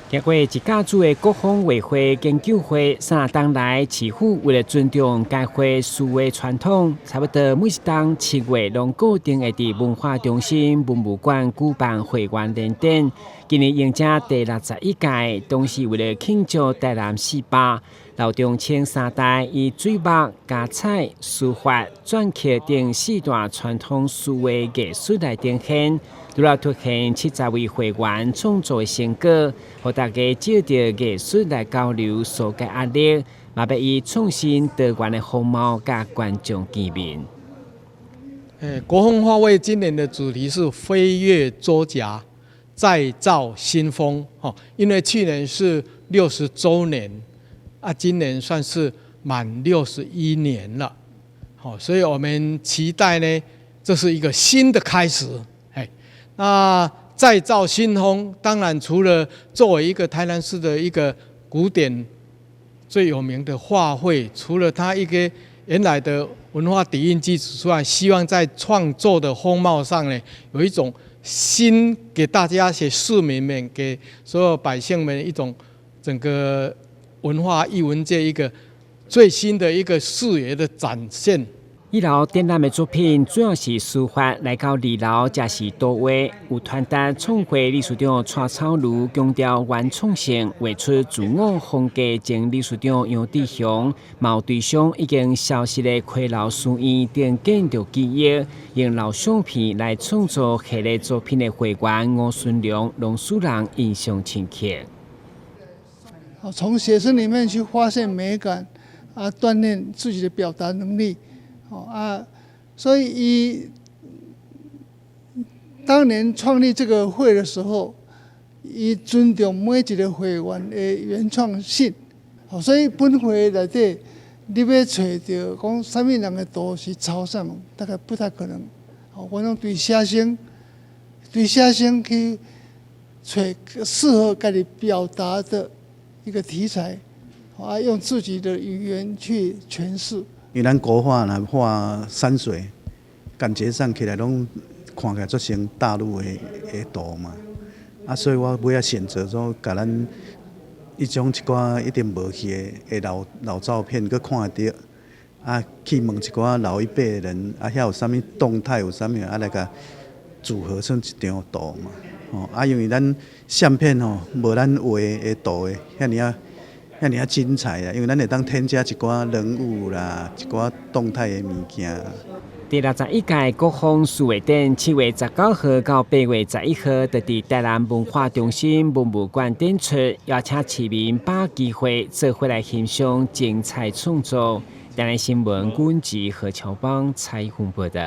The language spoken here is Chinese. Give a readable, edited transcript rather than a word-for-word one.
经过一家族的国风画会研究会，三当来市府为了尊重该会书画传统，差不多每一当7月拢固定会伫文化中心文物馆举办会员联展。今年迎接第61届，同时为了庆祝台南400，老中青3代以水墨、加彩、书法、篆刻等4大传统书画艺术来呈现。除了凸显70位会员创作的成果，让大家借着艺术来交流疏解压力，也要以创新多元的风貌甲观众见面。国风画会今年的主题是飞跃周甲，再造新风。因为去年是60周年，今年算是满61年了。所以我们期待呢，这是一个新的开始。那再造新风，当然除了作为一个台南市的一个古典最有名的画会，除了它一个原来的文化底蕴基础之外，希望在创作的风貌上呢，有一种新给大家给市民们、给所有百姓们一种整个文化艺文界一个最新的一个视野的展现。1楼展览的作品主要是书法，来到2楼则是图画，有传达创会理事长蔡草如强调原创性，画出自我风格前理事长杨志雄，毛对象已经消失的溪老书院等建筑记忆，用老相片来创作系列作品的会员吴顺良、龙书人印象深刻。从写生里面去发现美感，锻炼自己的表达能力。所以当年创立这个会的时候，以尊重每一个会员的原创性，所以本会内底你要找到讲什么人的图是抄上，大概不太可能。我用对写生去找适合自己表达的一个题材，用自己的语言去诠释。因为咱国画若画山水，感觉上起来拢看起来足像大陆的图嘛，所以我尾仔选择说，甲咱一寡一定无去的老照片，佮看得到，去问一寡老一辈的人，遐有啥物动态，有啥物来甲组合成一张图嘛，因为咱相片无咱画的图的遐尔精彩啊！因为咱会当添加一寡人物啦，一寡动态的物件。第61届国风书画展7月19号到8月11号，就伫台南文化中心文物馆展出，邀请市民把机会做回来欣赏精彩创作。台南新闻阮籍何乔邦采访报道。